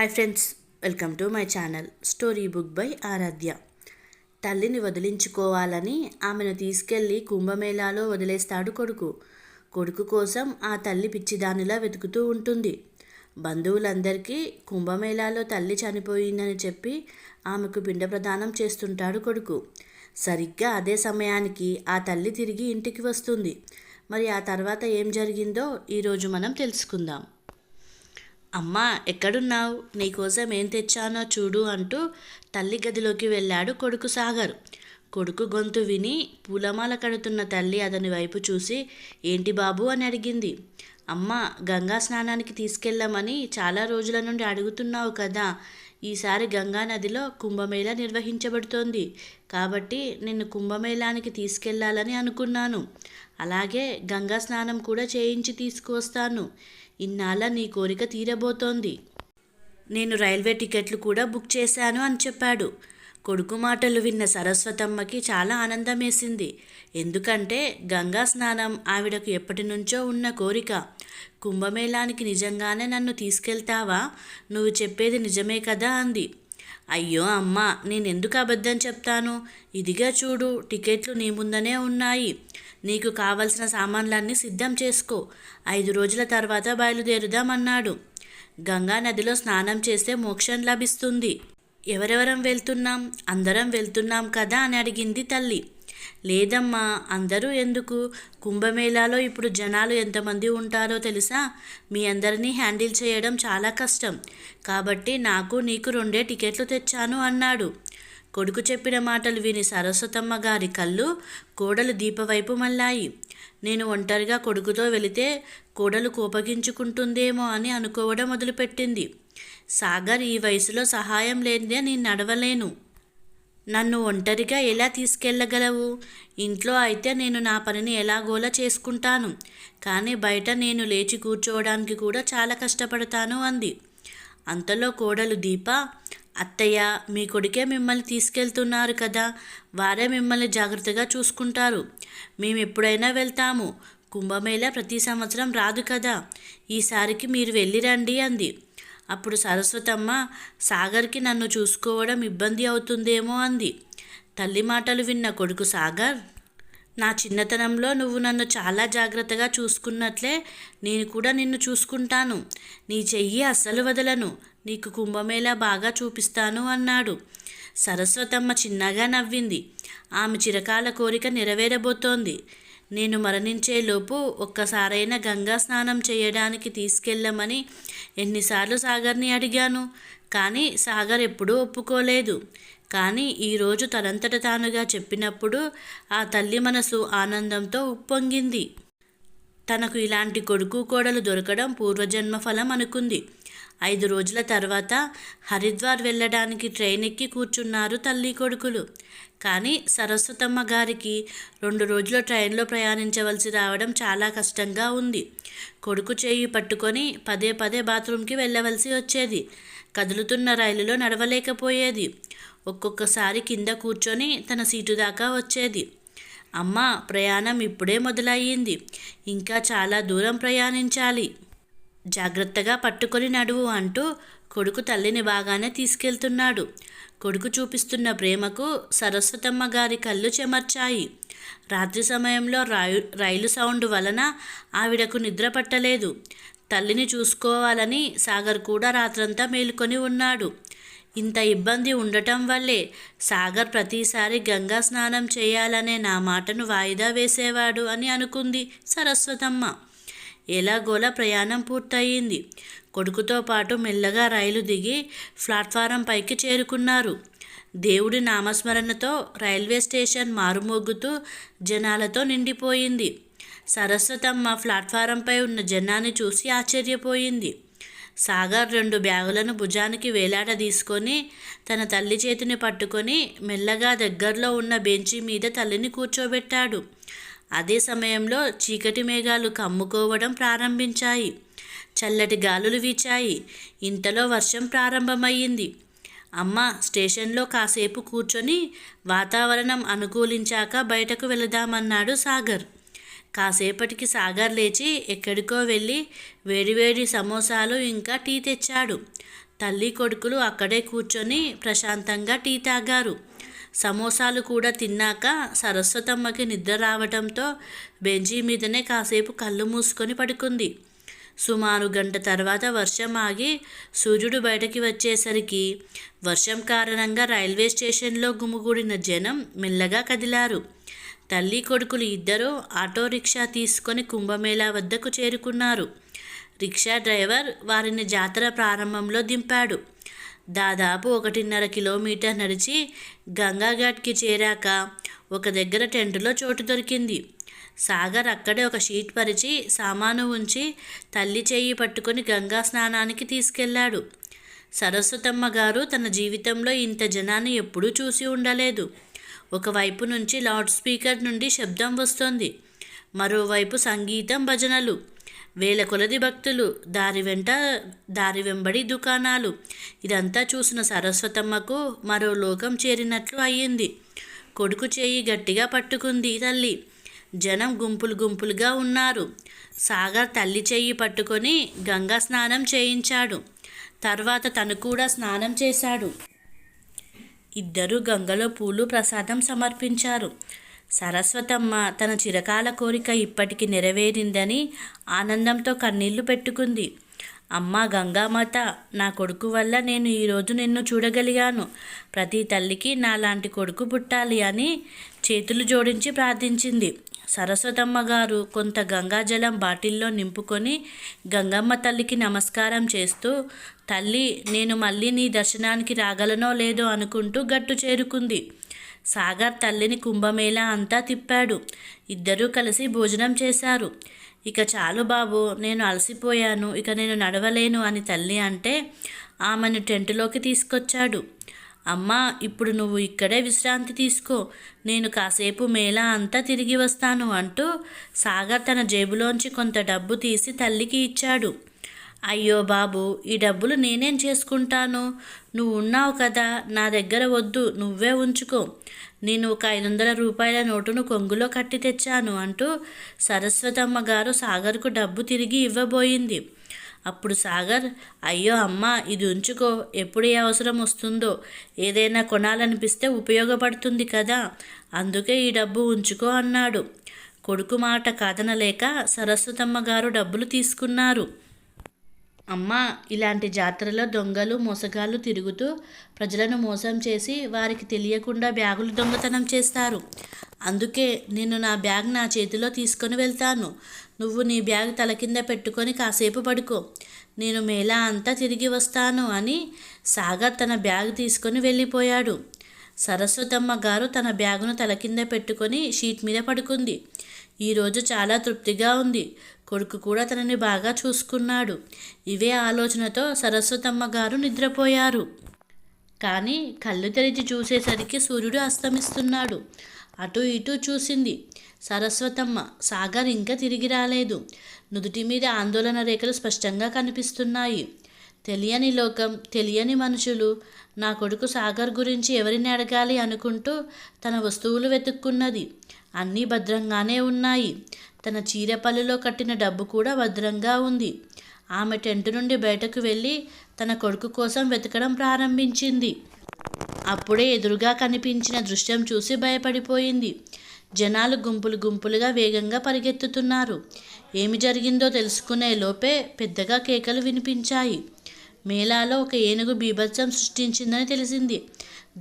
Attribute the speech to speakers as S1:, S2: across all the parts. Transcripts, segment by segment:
S1: Hi friends, welcome to my channel story book by Aradhya. తల్లిని వదిలించుకోవాలని ఆమెను తీసుకెళ్లి కుంభమేళాలో వదిలేస్తాడు కొడుకు. కొడుకు కోసం ఆ తల్లి పిచ్చిదానిలా వెతుకుతూ ఉంటుంది. బంధువులందరికీ కుంభమేళాలో తల్లి చనిపోయిందని చెప్పి ఆమెకు పిండ ప్రదానం చేస్తుంటాడు కొడుకు. సరిగ్గా అదే సమయానికి ఆ తల్లి తిరిగి ఇంటికి వస్తుంది. మరి ఆ తర్వాత ఏం జరిగిందో ఈరోజు మనం తెలుసుకుందాం. అమ్మా, ఎక్కడున్నావు? నీకోసం ఏం తెచ్చానో చూడు అంటూ తల్లి గదిలోకి వెళ్ళాడు కొడుకు సాగర్. కొడుకు గొంతు విని పూలమాల కడుతున్న తల్లి అతని వైపు చూసి, ఏంటి బాబు అని అడిగింది. అమ్మ, గంగా స్నానానికి తీసుకెళ్ళమని చాలా రోజుల నుండి అడుగుతున్నావు కదా. ఈసారి గంగా నదిలో కుంభమేళా నిర్వహించబడుతోంది కాబట్టి నిన్ను కుంభమేళానికి తీసుకెళ్లాలని అనుకున్నాను. అలాగే గంగా స్నానం కూడా చేయించి తీసుకువస్తాను. ఇన్నాళ్ళ నీ కోరిక తీరబోతోంది. నేను రైల్వే టికెట్లు కూడా బుక్ చేశాను అని చెప్పాడు. కొడుకు మాటలు విన్న సరస్వతమ్మకి చాలా ఆనందం వేసింది. ఎందుకంటే గంగా స్నానం ఆవిడకు ఎప్పటి నుంచో ఉన్న కోరిక. కుంభమేళానికి నిజంగానే నన్ను తీసుకెళ్తావా? నువ్వు చెప్పేది నిజమే కదా అంది. అయ్యో అమ్మ, నేనెందుకు అబద్ధం చెప్తాను? ఇదిగా చూడు, టికెట్లు నీ ముందనే ఉన్నాయి. నీకు కావలసిన సామాన్లన్నీ సిద్ధం చేసుకో. 5 రోజుల తర్వాత బయలుదేరుదామన్నాడు. గంగా నదిలో స్నానం చేస్తే మోక్షం లభిస్తుంది. ఎవరెవరం వెళ్తున్నాం? అందరం వెళ్తున్నాం కదా అని అడిగింది తల్లి. లేదమ్మా, అందరూ ఎందుకు? కుంభమేళాలో ఇప్పుడు జనాలు ఎంతమంది ఉంటారో తెలుసా? మీ అందరినీ హ్యాండిల్ చేయడం చాలా కష్టం. కాబట్టి నాకు నీకు 2 టికెట్లు తెచ్చాను అన్నాడు. కొడుకు చెప్పిన మాటలు విని సరస్వతమ్మ గారి కళ్ళు కోడలు దీప వైపు మళ్ళాయి. నేను ఒంటరిగా కొడుకుతో వెళితే కోడలు కోపగించుకుంటుందేమో అని అనుకోవడం మొదలుపెట్టింది. సాగర్, ఈ వయసులో సహాయం లేనిదే నేను నడవలేను. నన్ను ఒంటరిగా ఎలా తీసుకెళ్ళగలవు? ఇంట్లో అయితే నేను నా పనిని ఎలాగోలా చేసుకుంటాను, కానీ బయట నేను లేచి కూర్చోవడానికి కూడా చాలా కష్టపడతాను అంది. అంతలో కోడలు దీప, అత్తయ్య, మీ కొడుకే మిమ్మల్ని తీసుకెళ్తున్నారు కదా, వారే మిమ్మల్ని జాగ్రత్తగా చూసుకుంటారు. మేము ఎప్పుడైనా వెళ్తాము. కుంభమేళా ప్రతి సంవత్సరం రాదు కదా, ఈసారికి మీరు వెళ్ళిరండి అంది. అప్పుడు సరస్వతమ్మ, సాగర్కి నన్ను చూసుకోవడం ఇబ్బంది అవుతుందేమో అంది. తల్లి మాటలు విన్న కొడుకు సాగర్, నా చిన్నతనంలో నువ్వు నన్ను చాలా జాగ్రత్తగా చూసుకున్నట్లే నేను కూడా నిన్ను చూసుకుంటాను. నీ చెయ్యి అస్సలు వదలను. నీకు కుంభమేళా బాగా చూపిస్తాను అన్నాడు. సరస్వతమ్మ చిన్నగా నవ్వింది. ఆమె చిరకాల కోరిక నెరవేరబోతోంది. నేను మరణించేలోపు ఒక్కసారైనా గంగా స్నానం చేయడానికి తీసుకెళ్ళమని ఎన్నిసార్లు సాగర్ని అడిగాను, కానీ సాగర్ ఎప్పుడూ ఒప్పుకోలేదు. కానీ ఈరోజు తనంతట తానుగా చెప్పినప్పుడు ఆ తల్లి మనసు ఆనందంతో ఉప్పొంగింది. తనకు ఇలాంటి కొడుకు కోడలు దొరకడం పూర్వజన్మ ఫలం అనుకుంది. 5 రోజుల తర్వాత హరిద్వార్ వెళ్ళడానికి ట్రైన్ ఎక్కి కూర్చున్నారు తల్లి కొడుకులు. కానీ సరస్వతమ్మ గారికి 2 రోజుల ట్రైన్లో ప్రయాణించవలసి రావడం చాలా కష్టంగా ఉంది. కొడుకు చేయి పట్టుకొని పదే పదే బాత్రూంకి వెళ్ళవలసి వచ్చేది. కదులుతున్న రైలులో నడవలేకపోయేది. ఒక్కొక్కసారి కింద కూర్చొని తన సీటు దాకా వచ్చేది. అమ్మ, ప్రయాణం ఇప్పుడే మొదలయ్యింది. ఇంకా చాలా దూరం ప్రయాణించాలి. జాగ్రత్తగా పట్టుకొని నడువు అంటూ కొడుకు తల్లిని బాగానే తీసుకెళ్తున్నాడు. కొడుకు చూపిస్తున్న ప్రేమకు సరస్వతమ్మ గారి కళ్ళు చెమర్చాయి. రాత్రి సమయంలో రైలు సౌండ్ వలన ఆవిడకు నిద్ర పట్టలేదు. తల్లిని చూసుకోవాలని సాగర్ కూడా రాత్రంతా మేలుకొని ఉన్నాడు. ఇంత ఇబ్బంది ఉండటం వల్లే సాగర్ ప్రతిసారి గంగా స్నానం చేయాలనే నా మాటను వాయిదా వేసేవాడు అని అనుకుంది సరస్వతమ్మ. ఎలాగోలా ప్రయాణం పూర్తయింది. కొడుకుతో పాటు మెల్లగా రైలు దిగి ప్లాట్ఫారం పైకి చేరుకున్నారు. దేవుడి నామస్మరణతో రైల్వే స్టేషన్ మారుమోగుతూ జనాలతో నిండిపోయింది. సరస్వతమ్మ ప్లాట్ఫారంపై ఉన్న జనాన్ని చూసి ఆశ్చర్యపోయింది. సాగర్ 2 బ్యాగులను భుజానికి వేలాడదీసుకొని తన తల్లి చేతిని పట్టుకొని మెల్లగా దగ్గరలో ఉన్న బెంచి మీద తల్లిని కూర్చోబెట్టాడు. అదే సమయంలో చీకటి మేఘాలు కమ్ముకోవడం ప్రారంభించాయి. చల్లటి గాలులు వీచాయి. ఇంతలో వర్షం ప్రారంభమయ్యింది. అమ్మ, స్టేషన్లో కాసేపు కూర్చొని వాతావరణం అనుకూలించాక బయటకు వెళదామన్నాడు సాగర్. కాసేపటికి సాగర్ లేచి ఎక్కడికో వెళ్ళి వేడివేడి సమోసాలు ఇంకా టీ తెచ్చాడు. తల్లి కొడుకులు అక్కడే కూర్చొని ప్రశాంతంగా టీ తాగారు. సమోసాలు కూడా తిన్నాక సరస్వతమ్మకి నిద్ర రావటంతో బెంచీ మీదనే కాసేపు కళ్ళు మూసుకొని పడుకుంది. సుమారు గంట తర్వాత వర్షం ఆగి సూర్యుడు బయటకి వచ్చేసరికి వర్షం కారణంగా రైల్వే స్టేషన్లో గుమిగూడిన జనం మెల్లగా కదిలారు. తల్లి కొడుకులు ఇద్దరూ ఆటో రిక్షా తీసుకొని కుంభమేళా వద్దకు చేరుకున్నారు. రిక్షా డ్రైవర్ వారిని జాతర ప్రారంభంలో దింపాడు. దాదాపు 1.5 కిలోమీటర్ నడిచి గంగాఘాట్కి చేరాక ఒక దగ్గర టెంటులో చోటు దొరికింది. సాగర్ అక్కడే ఒక షీట్ పరిచి సామాను ఉంచి తల్లి చెయ్యి పట్టుకొని గంగా స్నానానికి తీసుకెళ్లాడు. సరస్వతమ్మ గారు తన జీవితంలో ఇంత జనాన్ని ఎప్పుడూ చూసి ఉండలేదు. ఒకవైపు నుంచి లౌడ్ స్పీకర్ నుండి శబ్దం వస్తోంది, మరోవైపు సంగీతం, భజనలు, వేల కొలది భక్తులు, దారి వెంబడి దుకాణాలు. ఇదంతా చూసిన సరస్వతమ్మకు మరో లోకం చేరినట్లు అయ్యింది. కొడుకు చేయి గట్టిగా పట్టుకుంది తల్లి. జనం గుంపులు గుంపులుగా ఉన్నారు. సాగర్ తల్లి చెయ్యి పట్టుకొని గంగా స్నానం చేయించాడు. తర్వాత తను కూడా స్నానం చేశాడు. ఇద్దరూ గంగలో పూలు ప్రసాదం సమర్పించారు. సరస్వతమ్మ తన చిరకాల కోరిక ఇప్పటికి నెరవేరిందని ఆనందంతో కన్నీళ్లు పెట్టుకుంది. అమ్మా గంగామాత, నా కొడుకు వల్ల నేను ఈరోజు నిన్ను చూడగలిగాను. ప్రతి తల్లికి నాలాంటి కొడుకు పుట్టాలి అని చేతులు జోడించి ప్రార్థించింది. సరస్వతమ్మ గారు కొంత గంగాజలం బాటిల్లో నింపుకొని గంగమ్మ తల్లికి నమస్కారం చేస్తూ, తల్లి, నేను మళ్ళీ నీ దర్శనానికి రాగలనో లేదో అనుకుంటూ గట్టు చేరుకుంది. సాగర్ తల్లిని కుంభమేళా అంతా తిప్పాడు. ఇద్దరూ కలిసి భోజనం చేశారు. ఇక చాలు బాబు, నేను అలసిపోయాను, ఇక నేను నడవలేను అని తల్లి అంటే ఆమెను టెంటులోకి తీసుకొచ్చాడు. అమ్మా, ఇప్పుడు నువ్వు ఇక్కడే విశ్రాంతి తీసుకో, నేను కాసేపు మేళా అంతా తిరిగి వస్తాను అంటూ సాగర్ తన జేబులోంచి కొంత డబ్బు తీసి తల్లికి ఇచ్చాడు. అయ్యో బాబు, ఈ డబ్బులు నేనేం చేసుకుంటాను? నువ్వు ఉన్నావు కదా, నా దగ్గర వద్దు, నువ్వే ఉంచుకో. నేను ఒక 500 రూపాయల నోటును కొంగులో కట్టి తెచ్చాను అంటూ సరస్వతమ్మ గారు సాగర్కు డబ్బు తిరిగి ఇవ్వబోయింది. అప్పుడు సాగర్, అయ్యో అమ్మ, ఇది ఉంచుకో, ఎప్పుడు ఏ అవసరం వస్తుందో, ఏదైనా కొనాలనిపిస్తే ఉపయోగపడుతుంది కదా, అందుకే ఈ డబ్బు ఉంచుకో అన్నాడు. కొడుకు మాట కాదనలేక సరస్వతమ్మ గారు డబ్బులు తీసుకున్నారు. అమ్మ, ఇలాంటి జాతరలో దొంగలు మోసగాళ్ళు తిరుగుతూ ప్రజలను మోసం చేసి వారికి తెలియకుండా బ్యాగులు దొంగతనం చేస్తారు. అందుకే నేను నా బ్యాగ్ నా చేతిలో తీసుకొని వెళ్తాను. నువ్వు నీ బ్యాగ్ తల కింద పెట్టుకొని కాసేపు పడుకో, నేను మేళా అంతా తిరిగి వస్తాను అని సాగర్ తన బ్యాగ్ తీసుకొని వెళ్ళిపోయాడు. సరస్వతమ్మ గారు తన బ్యాగును తల కింద పెట్టుకొని షీట్ మీద పడుకుంది. ఈరోజు చాలా తృప్తిగా ఉంది. కొడుకు కూడా తనని బాగా చూసుకున్నాడు. ఇవే ఆలోచనతో సరస్వతమ్మ గారు నిద్రపోయారు. కానీ కళ్ళు తెరిచి చూసేసరికి సూర్యుడు అస్తమిస్తున్నాడు. అటు ఇటు చూసింది సరస్వతమ్మ. సాగర్ ఇంకా తిరిగి రాలేదు. నుదుటి మీద ఆందోళన రేఖలు స్పష్టంగా కనిపిస్తున్నాయి. తెలియని లోకం, తెలియని మనుషులు. నా కొడుకు సాగర్ గురించి ఎవరిని అడగాలి అనుకుంటూ తన వస్తువులు వెతుక్కున్నది. అన్నీ భద్రంగానే ఉన్నాయి. తన చీరపల్లిలో కట్టిన డబ్బు కూడా భద్రంగా ఉంది. ఆమె టెంటు నుండి బయటకు వెళ్ళి తన కొడుకు కోసం వెతకడం ప్రారంభించింది. అప్పుడే ఎదురుగా కనిపించిన దృశ్యం చూసి భయపడిపోయింది. జనాలు గుంపులు గుంపులుగా వేగంగా పరిగెత్తుతున్నారు. ఏమి జరిగిందో తెలుసుకునే లోపే పెద్దగా కేకలు వినిపించాయి. మేళాలో ఒక ఏనుగు బీభత్సం సృష్టించిందని తెలిసింది.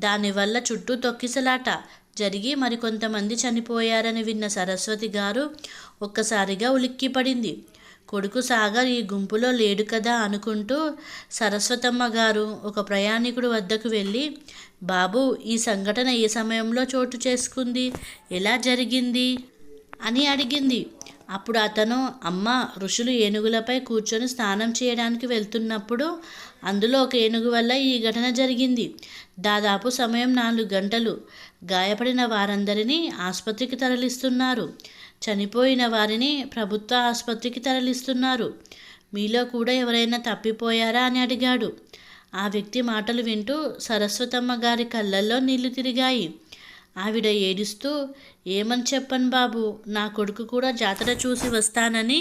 S1: దానివల్ల చుట్టూ తొక్కిసలాట జరిగి మరికొంతమంది చనిపోయారని విన్న సరస్వతి గారు ఒక్కసారిగా ఉలిక్కిపడింది. కొడుకు సాగర్ ఈ గుంపులో లేడు కదా అనుకుంటూ సరస్వతమ్మ గారు ఒక ప్రయాణికుడు వద్దకు వెళ్ళి, బాబు, ఈ సంఘటన ఏ సమయంలో చోటు చేసుకుంది, ఎలా జరిగింది అని అడిగింది. అప్పుడు అతను, అమ్మ, ఋషులు ఏనుగులపై కూర్చొని స్నానం చేయడానికి వెళ్తున్నప్పుడు అందులో ఒక ఏనుగు వల్ల ఈ ఘటన జరిగింది. దాదాపు సమయం 4 గంటలు. గాయపడిన వారందరినీ ఆసుపత్రికి తరలిస్తున్నారు. చనిపోయిన వారిని ప్రభుత్వ ఆసుపత్రికి తరలిస్తున్నారు. మీలో కూడా ఎవరైనా తప్పిపోయారా అని అడిగాడు. ఆ వ్యక్తి మాటలు వింటూ సరస్వతమ్మ గారి కళ్ళల్లో నీళ్లు తిరిగాయి. ఆవిడ ఏడుస్తూ, ఏమని చెప్పను బాబు, నా కొడుకు కూడా జాతర చూసి వస్తానని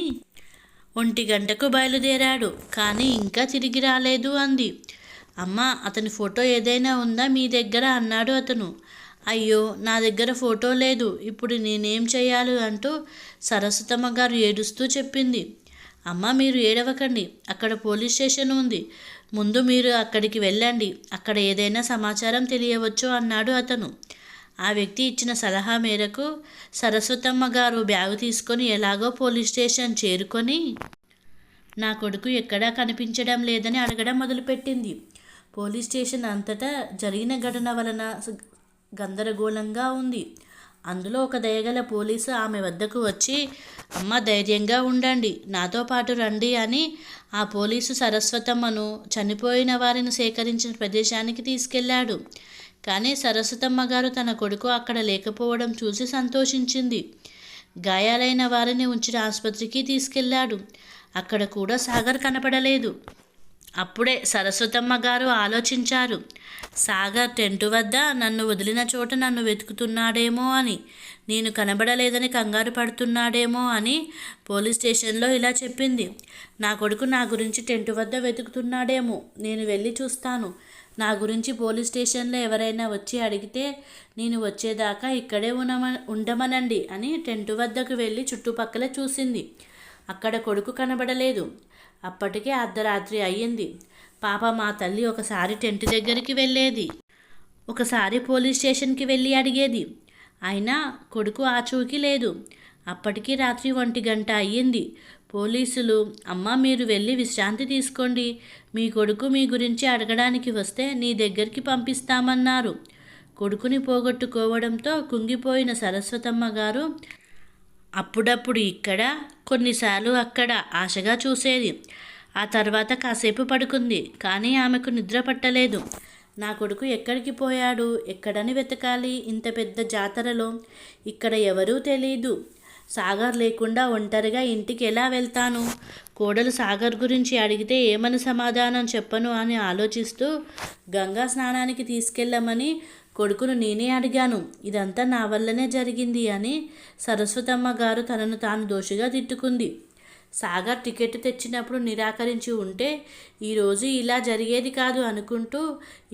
S1: 1 గంటకు బయలుదేరాడు, కానీ ఇంకా తిరిగి రాలేదు అంది. అమ్మ, అతని ఫోటో ఏదైనా ఉందా మీ దగ్గర అన్నాడు అతను. అయ్యో, నా దగ్గర ఫోటో లేదు, ఇప్పుడు నేనేం చేయాలి అంటూ సరస్వతమ్మ గారు ఏడుస్తూ చెప్పింది. అమ్మ, మీరు ఏడవకండి, అక్కడ పోలీస్ స్టేషన్ ఉంది, ముందు మీరు అక్కడికి వెళ్ళండి, అక్కడ ఏదైనా సమాచారం తెలియవచ్చు అన్నాడు అతను. ఆ వ్యక్తి ఇచ్చిన సలహా మేరకు సరస్వతమ్మ గారు బ్యాగు తీసుకొని ఎలాగో పోలీస్ స్టేషన్ చేరుకొని నా కొడుకు ఎక్కడా కనిపించడం లేదని అడగడం మొదలుపెట్టింది. పోలీస్ స్టేషన్ అంతటా జరిగిన ఘటన వలన గందరగోళంగా ఉంది. అందులో ఒక దయగల పోలీసు ఆమె వద్దకు వచ్చి, అమ్మ ధైర్యంగా ఉండండి, నాతో పాటు రండి అని ఆ పోలీసు సరస్వతమ్మను చనిపోయిన వారిని సేకరించిన ప్రదేశానికి తీసుకెళ్లాడు. కానీ సరస్వతమ్మ గారు తన కొడుకు అక్కడ లేకపోవడం చూసి సంతోషించింది. గాయాలైన వారిని ఉంచిన ఆసుపత్రికి తీసుకెళ్లాడు. అక్కడ కూడా సాగర్ కనపడలేదు. అప్పుడే సరస్వతమ్మ గారు ఆలోచించారు, సాగర్ టెంటు వద్ద నన్ను వదిలిన చోట నన్ను వెతుకుతున్నాడేమో అని, నేను కనబడలేదని కంగారు పడుతున్నాడేమో అని పోలీస్ స్టేషన్లో ఇలా చెప్పింది. నా కొడుకు నా గురించి టెంటు వద్ద వెతుకుతున్నాడేమో, నేను వెళ్ళి చూస్తాను, నా గురించి పోలీస్ స్టేషన్లో ఎవరైనా వచ్చి అడిగితే నేను వచ్చేదాకా ఇక్కడే ఉండమనండి అని టెంటు వద్దకు వెళ్ళి చుట్టుపక్కల చూసింది. అక్కడ కొడుకు కనబడలేదు. అప్పటికే అర్ధరాత్రి అయ్యింది. పాప మా తల్లి ఒకసారి టెంట్ దగ్గరికి వెళ్ళేది, ఒకసారి పోలీస్ స్టేషన్కి వెళ్ళి అడిగేది, అయినా కొడుకు ఆచూకీ లేదు. అప్పటికి రాత్రి 1 గంట అయ్యింది. పోలీసులు, అమ్మ మీరు వెళ్ళి విశ్రాంతి తీసుకోండి, మీ కొడుకు మీ గురించి అడగడానికి వస్తే నీ దగ్గరికి పంపిస్తామన్నారు. కొడుకుని పోగొట్టుకోవడంతో కుంగిపోయిన సరస్వతమ్మ గారు అప్పుడప్పుడు ఇక్కడ, కొన్నిసార్లు అక్కడ ఆశగా చూసేది. ఆ తర్వాత కాసేపు పడుకుంది, కానీ ఆమెకు నిద్ర పట్టలేదు. నా కొడుకు ఎక్కడికి పోయాడు, ఎక్కడని వెతకాలి, ఇంత పెద్ద జాతరలో ఇక్కడ ఎవరూ తెలీదు, సాగర్ లేకుండా ఒంటరిగా ఇంటికి ఎలా వెళ్తాను, కోడలు సాగర్ గురించి అడిగితే ఏమని సమాధానం చెప్పను అని ఆలోచిస్తూ గంగా స్నానానికి తీసుకెళ్ళమని కొడుకును నేనే అడిగాను, ఇదంతా నా వల్లనే జరిగింది అని సరస్వతమ్మ గారు తనను తాను దోషిగా తిట్టుకుంది. సాగర్ టికెట్ తెచ్చినప్పుడు నిరాకరించి ఉంటే ఈరోజు ఇలా జరిగేది కాదు అనుకుంటూ,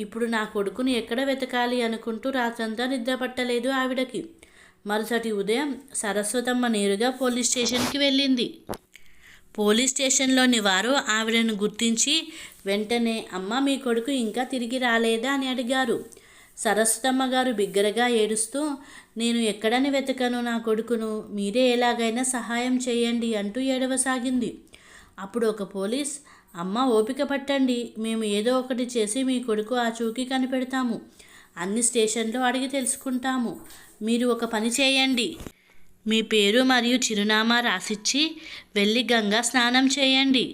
S1: ఇప్పుడు నా కొడుకును ఎక్కడ వెతకాలి అనుకుంటూ రాత్రంతా నిద్రపట్టలేదు ఆవిడకి. మరుసటి ఉదయం సరస్వతమ్మ నేరుగా పోలీస్ స్టేషన్కి వెళ్ళింది. పోలీస్ స్టేషన్లోని వారు ఆవిడను గుర్తించి వెంటనే, అమ్మ మీ కొడుకు ఇంకా తిరిగి రాలేదా అని అడిగారు. సరస్వతమ్మ గారు బిగ్గరగా ఏడుస్తూ, నేను ఎక్కడని వెతకను నా కొడుకును, మీరే ఎలాగైనా సహాయం చేయండి అంటూ ఏడవసాగింది. అప్పుడు ఒక పోలీస్, అమ్మ ఓపిక పట్టండి, మేము ఏదో ఒకటి చేసి మీ కొడుకు ఆచూకీ కనిపెడతాము, అన్ని స్టేషన్లో అడిగి తెలుసుకుంటాము, మీరు ఒక పని చేయండి, మీ పేరు మరియు చిరునామా రాసిచ్చి వెళ్ళి గంగా స్నానం చేయండి,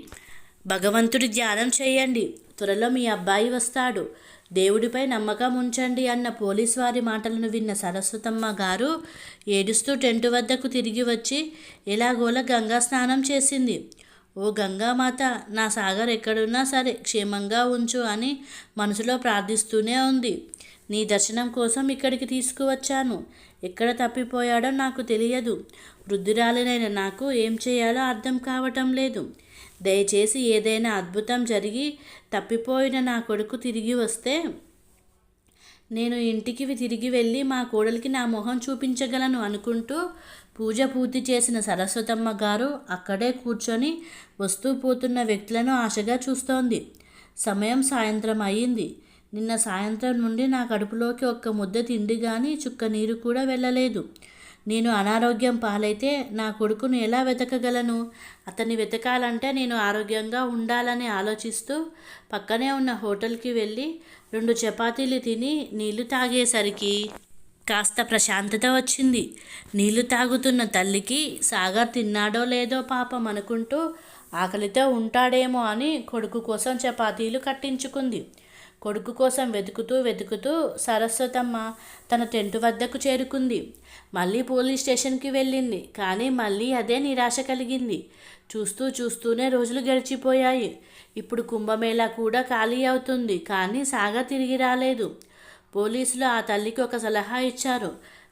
S1: భగవంతుడి ధ్యానం చేయండి, త్వరలో మీ అబ్బాయి వస్తాడు, దేవుడిపై నమ్మకం ఉంచండి అన్న పోలీసు వారి మాటలను విన్న సరస్వతమ్మ గారు ఏడుస్తూ టెంటు వద్దకు తిరిగి వచ్చి ఎలాగోలా గంగా స్నానం చేసింది. ఓ గంగామాత, నా సాగర్ ఎక్కడున్నా సరే క్షేమంగా ఉంచు అని మనసులో ప్రార్థిస్తూనే ఉంది. నీ దర్శనం కోసం ఇక్కడికి తీసుకువచ్చాను, ఎక్కడ తప్పిపోయాడో నాకు తెలియదు, వృద్ధురాలినైన నాకు ఏం చేయాలో అర్థం కావటం లేదు, దయచేసి ఏదైనా అద్భుతం జరిగి తప్పిపోయిన నా కొడుకు తిరిగి వస్తే నేను ఇంటికి తిరిగి వెళ్ళి మా కోడలికి నా మొహం చూపించగలను అనుకుంటూ పూజ పూర్తి చేసిన సరస్వతమ్మ గారు అక్కడే కూర్చొని వస్తూ పోతున్న వ్యక్తులను ఆశగా చూస్తోంది. సమయం సాయంత్రం అయ్యింది. నిన్న సాయంత్రం నుండి నా కడుపులోకి ఒక్క ముద్ద తిండి కానీ చుక్క నీరు కూడా వెళ్ళలేదు. నేను అనారోగ్యం పాలైతే నా కొడుకును ఎలా వెతకగలను, అతన్ని వెతకాలంటే నేను ఆరోగ్యంగా ఉండాలని ఆలోచిస్తూ పక్కనే ఉన్న హోటల్కి వెళ్ళి 2 చపాతీలు తిని నీళ్లు తాగేసరికి కాస్త ప్రశాంతత వచ్చింది. నీళ్లు తాగుతున్న తల్లికి సాగర్ తిన్నాడో లేదో పాపం అనుకుంటూ ఆకలితో ఉంటాడేమో అని కొడుకు కోసం చపాతీలు కట్టించుకుంది. కొడుకు కోసం వెతుకుతూ సరస్వతమ్మ తన టెంటు వద్దకు చేరుకుంది. మళ్ళీ పోలీస్ స్టేషన్కి వెళ్ళింది, కానీ మళ్ళీ అదే నిరాశ కలిగింది. చూస్తూనే రోజులు గడిచిపోయాయి. ఇప్పుడు కుంభమేళా కూడా ఖాళీ అవుతుంది, కానీ సాగర్ తిరిగి రాలేదు. పోలీసులు ఆ తల్లికి ఒక సలహా ఇచ్చారు.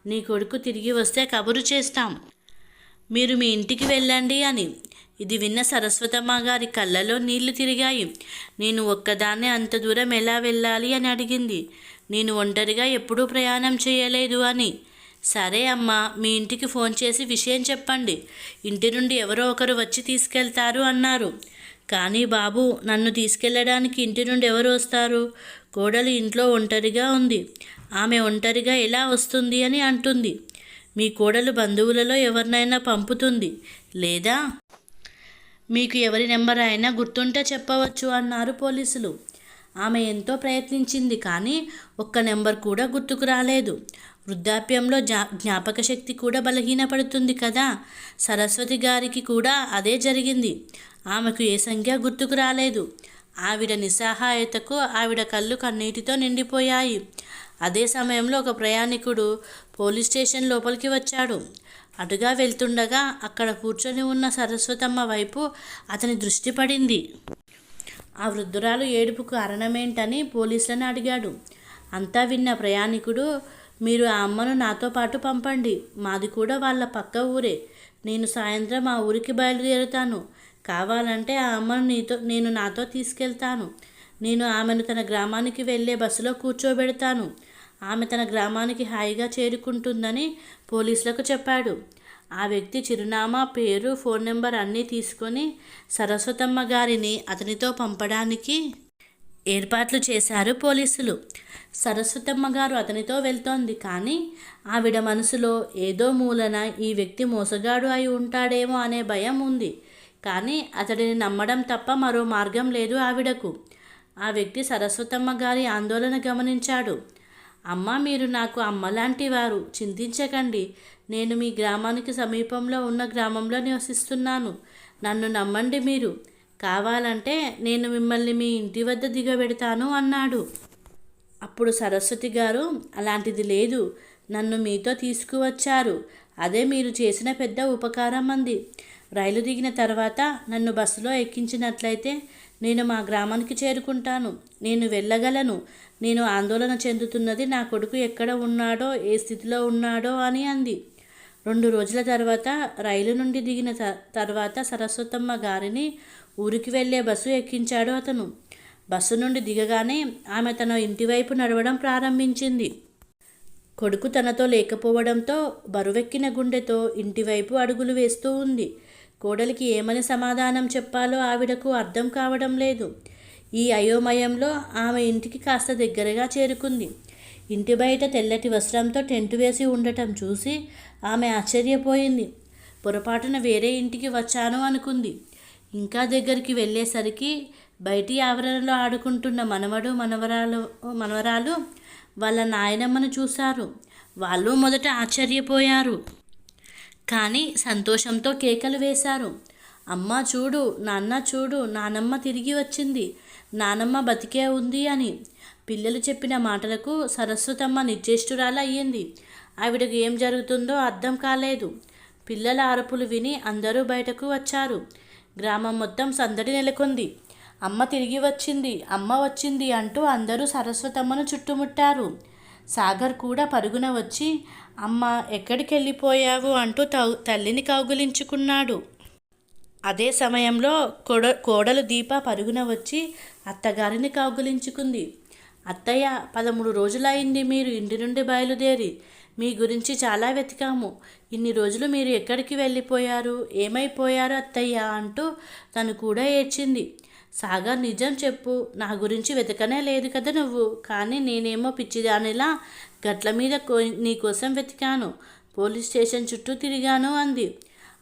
S1: నీ కొడుకు తిరిగి వస్తే కబురు చేస్తాం, మీరు మీ ఇంటికి వెళ్ళండి అని. ఇది విన్న సరస్వతమ్మ గారి కళ్ళలో నీళ్లు తిరిగాయి. నేను ఒక్కదాన్నే అంత దూరం ఎలా వెళ్ళాలి అని అడిగింది. నేను ఒంటరిగా ఎప్పుడూ ప్రయాణం చేయలేదు అని. సరే అమ్మా, మీ ఇంటికి ఫోన్ చేసి విషయం చెప్పండి, ఇంటి నుండి ఎవరో ఒకరు వచ్చి తీసుకెళ్తారు అన్నారు. కానీ బాబు, నన్ను తీసుకెళ్ళడానికి ఇంటి నుండి ఎవరు వస్తారు? కోడలు ఇంట్లో ఒంటరిగా ఉంది, ఆమె ఒంటరిగా ఎలా వస్తుంది అని అంటుంది. మీ కోడలు బంధువులలో ఎవరినైనా పంపుతుంది, లేదా మీకు ఎవరి నెంబర్ అయినా గుర్తుంటే చెప్పవచ్చు అన్నారు పోలీసులు. ఆమె ఎంతో ప్రయత్నించింది, కానీ ఒక్క నెంబర్ కూడా గుర్తుకు రాలేదు. వృద్ధాప్యంలో జ్ఞాపక శక్తి కూడా బలహీనపడుతుంది కదా. సరస్వతి గారికి కూడా అదే జరిగింది. ఆమెకు ఏ సంఖ్య గుర్తుకు రాలేదు. ఆవిడ నిస్సహాయతకు ఆవిడ కళ్ళు కన్నీటితో నిండిపోయాయి. అదే సమయంలో ఒక ప్రయాణికుడు పోలీస్ స్టేషన్ లోపలికి వచ్చాడు. అటుగా వెళ్తుండగా అక్కడ కూర్చొని ఉన్న సరస్వతమ్మ వైపు అతని దృష్టి పడింది. ఆ వృద్ధురాలు ఏడుపుకు కారణమేంటని పోలీసులను అడిగాడు. అంతా విన్న ప్రయాణికుడు, మీరు ఆ అమ్మను నాతో పాటు పంపండి, మాది కూడా వాళ్ళ పక్క ఊరే. నేను సాయంత్రం ఆ ఊరికి బయలుదేరుతాను. కావాలంటే ఆ అమ్మను నేను నాతో తీసుకెళ్తాను. నేను ఆమెను తన గ్రామానికి వెళ్ళే బస్సులో కూర్చోబెడతాను. ఆమె తన గ్రామానికి హాయిగా చేరుకుంటుందని పోలీసులకు చెప్పాడు. ఆ వ్యక్తి చిరునామా, పేరు, ఫోన్ నెంబర్ అన్నీ తీసుకొని సరస్వతమ్మ గారిని అతనితో పంపడానికి ఏర్పాట్లు చేశారు పోలీసులు. సరస్వతమ్మ గారు అతనితో వెళ్తోంది, కానీ ఆవిడ మనసులో ఏదో మూలన ఈ వ్యక్తి మోసగాడు అయి ఉంటాడేమో అనే భయం ఉంది. కానీ అతడిని నమ్మడం తప్ప మరో మార్గం లేదు ఆవిడకు. ఆ వ్యక్తి సరస్వతమ్మ గారి ఆందోళన గమనించాడు. అమ్మ, మీరు నాకు అమ్మలాంటి వారు, చింతించకండి. నేను మీ గ్రామానికి సమీపంలో ఉన్న గ్రామంలో నివసిస్తున్నాను. నన్ను నమ్మండి. మీరు కావాలంటే నేను మిమ్మల్ని మీ ఇంటి వద్ద దిగబెడతాను అన్నాడు. అప్పుడు సరస్వతి గారు, అలాంటిది లేదు, నన్ను మీతో తీసుకువచ్చారు, అదే మీరు చేసిన పెద్ద ఉపకారం అంది. రైలు దిగిన తర్వాత నన్ను బస్సులో ఎక్కించినట్లయితే నేను మా గ్రామానికి చేరుకుంటాను. నేను వెళ్ళగలను. నేను ఆందోళన చెందుతున్నది నా కొడుకు ఎక్కడ ఉన్నాడో, ఏ స్థితిలో ఉన్నాడో అని అంది. 2 రోజుల తర్వాత రైలు నుండి దిగిన తర్వాత సరస్వతమ్మ గారిని ఊరికి వెళ్ళే బస్సు ఎక్కించాడు అతను. బస్సు నుండి దిగగానే ఆమె తన ఇంటివైపు నడవడం ప్రారంభించింది. కొడుకు తనతో లేకపోవడంతో బరువెక్కిన గుండెతో ఇంటివైపు అడుగులు వేస్తూ ఉంది. కోడలికి ఏమని సమాధానం చెప్పాలో ఆవిడకు అర్థం కావడం లేదు. ఈ అయోమయంలో ఆమె ఇంటికి కాస్త దగ్గరగా చేరుకుంది. ఇంటి బయట తెల్లటి వస్త్రంతో టెంటు వేసి ఉండటం చూసి ఆమె ఆశ్చర్యపోయింది. పొరపాటున వేరే ఇంటికి వచ్చాను అనుకుంది. ఇంకా దగ్గరికి వెళ్ళేసరికి బయటి ఆవరణలో ఆడుకుంటున్న మనవరాలు వాళ్ళ నాయనమ్మను చూశారు. వాళ్ళు మొదట ఆశ్చర్యపోయారు, కానీ సంతోషంతో కేకలు వేశారు. అమ్మ చూడు, నాన్న చూడు, నానమ్మ తిరిగి వచ్చింది, నానమ్మ బతికే ఉంది అని. పిల్లలు చెప్పిన మాటలకు సరస్వతమ్మ నిశ్చేష్టురాలు అయ్యింది. ఆవిడకు ఏం జరుగుతుందో అర్థం కాలేదు. పిల్లల అరుపులు విని అందరూ బయటకు వచ్చారు. గ్రామం మొత్తం సందడి నెలకొంది. అమ్మ తిరిగి వచ్చింది, అమ్మ వచ్చింది అంటూ అందరూ సరస్వతమ్మను చుట్టుముట్టారు. సాగర్ కూడా పరుగున వచ్చి, అమ్మ ఎక్కడికి వెళ్ళిపోయావు అంటూ తల్లిని కౌగిలించుకున్నాడు. అదే సమయంలో కోడలు దీప పరుగున వచ్చి అత్తగారిని కౌగిలించుకుంది. అత్తయ్య, 13 రోజులైంది మీరు ఇంటి నుండి బయలుదేరి. మీ గురించి చాలా వెతికాము. ఇన్ని రోజులు మీరు ఎక్కడికి వెళ్ళిపోయారు, ఏమైపోయారు అత్తయ్య అంటూ తను కూడా ఏడ్చింది. సాగర్, నిజం చెప్పు, నా గురించి వెతకనే లేదు కదా నువ్వు. కానీ నేనేమో పిచ్చిదానిలా గట్ల మీద నీకోసం వెతికాను, పోలీస్ స్టేషన్ చుట్టూ తిరిగాను అంది.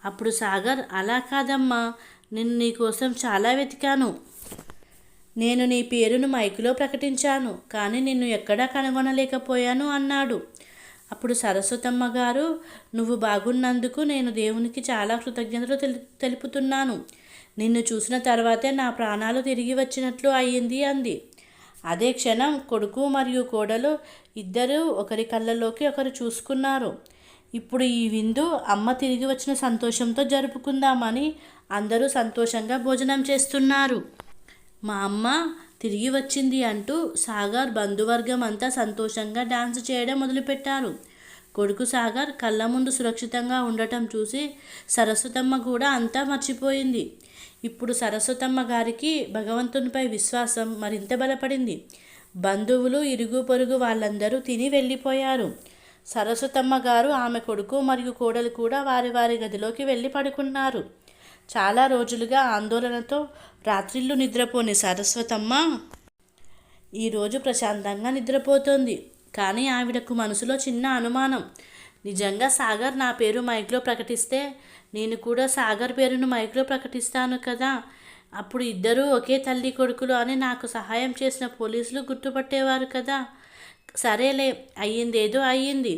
S1: అప్పుడు సాగర్, అలా కాదమ్మా, నేను నీకోసం చాలా వెతికాను. నేను నీ పేరును మైకులో ప్రకటించాను, కానీ నిన్ను ఎక్కడా కనుగొనలేకపోయాను అన్నాడు. అప్పుడు సరస్వతమ్మ గారు, నువ్వు బాగున్నందుకు నేను దేవునికి చాలా కృతజ్ఞతలు తెలుపుతున్నాను. నిన్ను చూసిన తర్వాతే నా ప్రాణాలు తిరిగి వచ్చినట్లు అయ్యింది అంది. అదే క్షణం కొడుకు మరియు కోడలు ఇద్దరూ ఒకరి కళ్ళలోకి ఒకరు చూసుకున్నారు. ఇప్పుడు ఈ విందు అమ్మ తిరిగి వచ్చిన సంతోషంతో జరుపుకుందామని అందరూ సంతోషంగా భోజనం చేస్తున్నారు. మా అమ్మ తిరిగి వచ్చింది అంటూ సాగర్ బంధువర్గం అంతా సంతోషంగా డాన్స్ చేయడం మొదలుపెట్టారు. కొడుకు సాగర్ కళ్ళ ముందు సురక్షితంగా ఉండటం చూసి సరస్వతమ్మ కూడా అంతా మర్చిపోయింది. ఇప్పుడు సరస్వతమ్మ గారికి భగవంతునిపై విశ్వాసం మరింత బలపడింది. బంధువులు ఇరుగు పొరుగు వాళ్ళందరూ తిని వెళ్ళిపోయారు. సరస్వతమ్మ గారు, ఆమె కొడుకు మరియు కోడలు కూడా వారి వారి గదిలోకి వెళ్ళి పడుకున్నారు. చాలా రోజులుగా ఆందోళనతో రాత్రిళ్ళు నిద్రపోని సరస్వతమ్మ ఈరోజు ప్రశాంతంగా నిద్రపోతోంది. కానీ ఆవిడకు మనసులో చిన్న అనుమానం. నిజంగా సాగర్ నా పేరు మైక్లో ప్రకటిస్తే నేను కూడా సాగర్ పేరును మైక్లో ప్రకటిస్తాను కదా, అప్పుడు ఇద్దరూ ఒకే తల్లి కొడుకులు అని నాకు సహాయం చేసిన పోలీసులు గుర్తుపట్టేవారు కదా. సరేలే, అయ్యిందేదో అయ్యింది.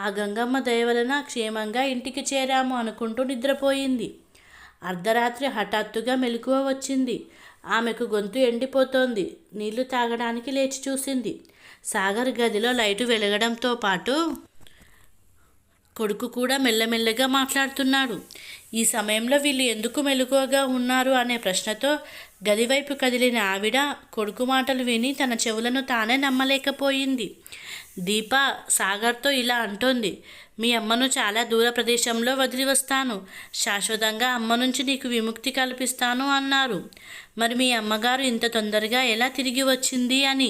S1: ఆ గంగమ్మ దయ వలన క్షేమంగా ఇంటికి చేరాము అనుకుంటూ నిద్రపోయింది. అర్ధరాత్రి హఠాత్తుగా మెలకువ వచ్చింది. ఆమెకు గొంతు ఎండిపోతోంది. నీళ్లు తాగడానికి లేచి చూసింది. సాగర్ గదిలో లైటు వెలగడంతో పాటు కొడుకు కూడా మెల్లమెల్లగా మాట్లాడుతున్నాడు. ఈ సమయంలో వీళ్ళు ఎందుకు మెలకువగా ఉన్నారు అనే ప్రశ్నతో గదివైపు కదిలిన ఆవిడ కొడుకు మాటలు విని తన చెవులను తానే నమ్మలేకపోయింది. దీప సాగర్తో ఇలా అంటోంది, మీ అమ్మను చాలా దూర ప్రదేశంలో వదిలి వస్తాను, శాశ్వతంగా అమ్మ నుంచి నీకు విముక్తి కల్పిస్తాను అన్నారు. మరి మీ అమ్మగారు ఇంత తొందరగా ఎలా తిరిగి వచ్చింది అని.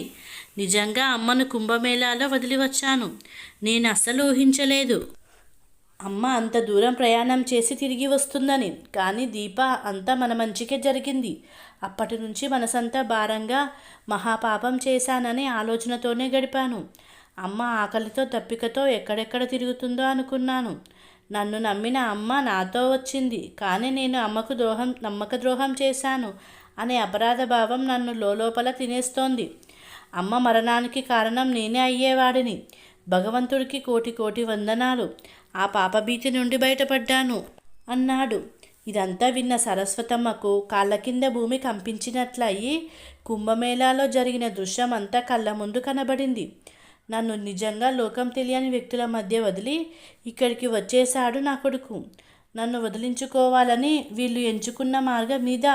S1: నిజంగా అమ్మను కుంభమేళాలో వదిలి వచ్చాను. నేను అస్సలు ఊహించలేదు అమ్మ అంత దూరం ప్రయాణం చేసి తిరిగి వస్తుందని. కానీ దీప, అంతా మన మంచికే జరిగింది. అప్పటి నుంచి మనసంతా భారంగా మహాపాపం చేశాననే ఆలోచనతోనే గడిపాను. అమ్మ ఆకలితో దప్పికతో ఎక్కడెక్కడ తిరుగుతుందో అనుకున్నాను. నన్ను నమ్మిన అమ్మ నాతో వచ్చింది. కానీ నేను అమ్మకు నమ్మక ద్రోహం చేశాను అనే అపరాధ భావం నన్ను లోపల తినేస్తోంది. అమ్మ మరణానికి కారణం నేనే అయ్యేవాడిని. భగవంతుడికి కోటి కోటి వందనాలు. ఆ పాపభీతి నుండి బయటపడ్డాను అన్నాడు. ఇదంతా విన్న సరస్వతమ్మకు కాళ్ళ కింద భూమి కంపించినట్లయి కుంభమేళాలో జరిగిన దృశ్యం అంతా కళ్ళ ముందు కనబడింది. నన్ను నిజంగా లోకం తెలియని వ్యక్తుల మధ్య వదిలి ఇక్కడికి వచ్చేశాడు నా కొడుకు. నన్ను వదిలించుకోవాలని వీళ్ళు ఎంచుకున్న మార్గం మీద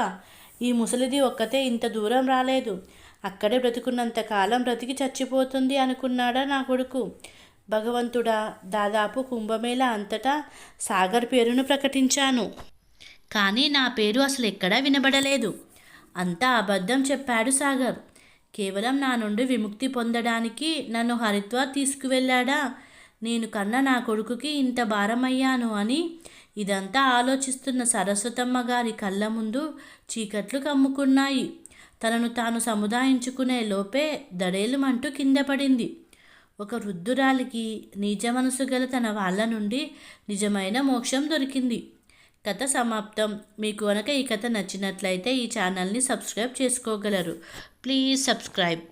S1: ఈ ముసలిది ఒక్కతే ఇంత దూరం రాలేదు. అక్కడే బ్రతుకున్నంత కాలం బ్రతికి చచ్చిపోతుంది అనుకున్నాడా నా కొడుకు. భగవంతుడా, దాదాపు కుంభమేళ అంతటా సాగర్ పేరును ప్రకటించాను. కానీ నా పేరు అసలు ఎక్కడా వినబడలేదు. అంతా అబద్ధం చెప్పాడు సాగర్. కేవలం నా నుండి విముక్తి పొందడానికి నన్ను హరిద్వార్ తీసుకువెళ్ళాడా. నేను కన్న నా కొడుకుకి ఇంత భారమయ్యాను అని ఇదంతా ఆలోచిస్తున్న సరస్వతమ్మ గారి కళ్ళ ముందు చీకట్లు కమ్ముకున్నాయి. తనను తాను సముదాయించుకునే లోపే దడేలుమంటూ కింద పడింది. ఒక వృద్ధురాలికి నీచ మనసు గల తన వాళ్ళ నుండి నిజమైన మోక్షం దొరికింది. కథ సమాప్తం. మీకు కనుక ఈ కథ నచ్చినట్లయితే ఈ ఛానల్ని సబ్స్క్రైబ్ చేసుకోగలరు. Please subscribe.